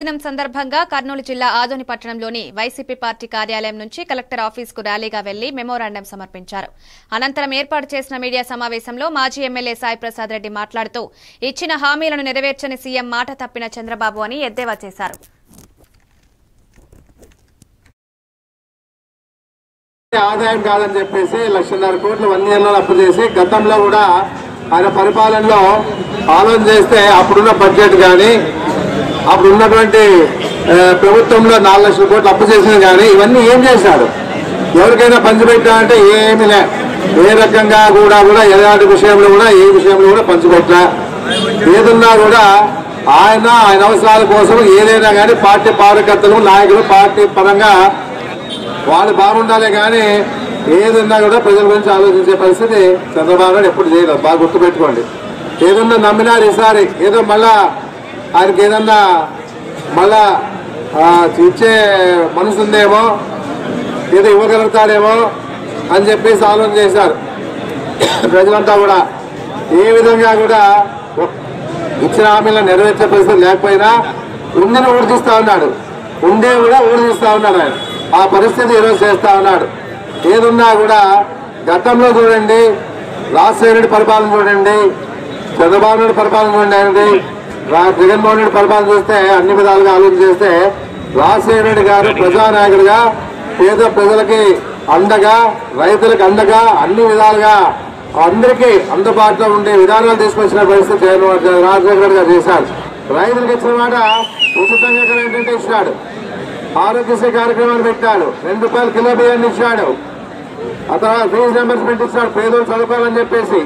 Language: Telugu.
దినం సందర్భంగా కర్నూలు జిల్లా ఆదోని పట్టణంలోని వైసీపీ పార్టీ కార్యాలయం నుంచి కలెక్టర్ ఆఫీసుకు ర్యాలీగా వెళ్లి మెమోరాండం సమర్పించారు. అనంతరం ఏర్పాటు చేసిన మీడియా సమావేశంలో మాజీ ఎమ్మెల్యే సాయి ప్రసాద్ రెడ్డి మాట్లాడుతూ ఇచ్చిన హామీలను నెరవేర్చని సీఎం మాట తప్పిన చంద్రబాబు అని ఎద్దేవా చేశారు. ఆదాయం కాదని చెప్పేసి 1,50,000 కోట్లు 1 yearలో అప్పు చేసి గతంలో కూడా ఆయన పరిపాలనలో ఆలోచన చేస్తే అప్పుడున్న బడ్జెట్ కానీ అప్పుడు ఉన్నటువంటి ప్రభుత్వంలో 4 లక్షల కోట్లు అప్పు చేసిన కానీ ఇవన్నీ ఏం చేశాడు? ఎవరికైనా పంచిపెట్టా అంటే ఏమీ లే. ఏ రకంగా కూడా ఎలాంటి విషయంలో కూడా ఏ విషయంలో కూడా పంచిపెట్టా. ఏదున్నా కూడా ఆయన అవసరాల కోసం ఏదైనా కానీ పార్టీ కార్యకర్తలు నాయకులు పార్టీ పరంగా వాళ్ళు బాగుండాలి కానీ ఏదన్నా కూడా ప్రజల గురించి ఆలోచించే పరిస్థితి చంద్రబాబు నాయుడు ఎప్పుడు చేయలేదు. బాగా గుర్తుపెట్టుకోండి. ఏదన్నా నమ్మినారు ఈసారి ఏదో మళ్ళా ఆయనకి ఏదన్నా మళ్ళా ఇచ్చే మనసు ఉందేమో ఏదో ఇవ్వగలుగుతాడేమో అని చెప్పేసి ఆలోచన చేశారు. ప్రజలంతా కూడా ఏ విధంగా కూడా ఇచ్చిన హామీలను నెరవేర్చే పరిస్థితి లేకపోయినా ఉందని ఊడిస్తూ ఉన్నాడు. ఉండే కూడా ఊడిస్తూ ఉన్నాడు. ఆయన ఆ పరిస్థితి ఈరోజు చేస్తూ ఉన్నాడు. ఏదున్నా కూడా గతంలో చూడండి, రాజశేఖర రెడ్డి పరిపాలన చూడండి, చంద్రబాబు నాయుడు పరిపాలన చూడండి, జగన్మోహన్ రెడ్డి పరిపాలన చూస్తే అన్ని విధాలుగా ఆలోచన చేస్తే రాజశేఖర రెడ్డి గారు ప్రజానాయకుడిగా పేద ప్రజలకి అండగా రైతులకు అండగా అన్ని విధాలుగా అందరికీ అందుబాటులో ఉండే విధానాలు తీసుకొచ్చిన పరిస్థితి రాజశేఖర రెడ్డి గారు చేశారు. రైతులకు ఇచ్చిన మాట ఉచితంగా కరెంట్ ఇచ్చినాడు. ఆరోగ్యశ్రీ కార్యక్రమాన్ని పెట్టాడు. ₹2 కిలో బియ్యాన్ని ఇచ్చాడు. ఆ తర్వాత ఫీజు రియంబర్స్మెంట్ ఇచ్చాడు పేదలు చదువుకోవాలని చెప్పేసి.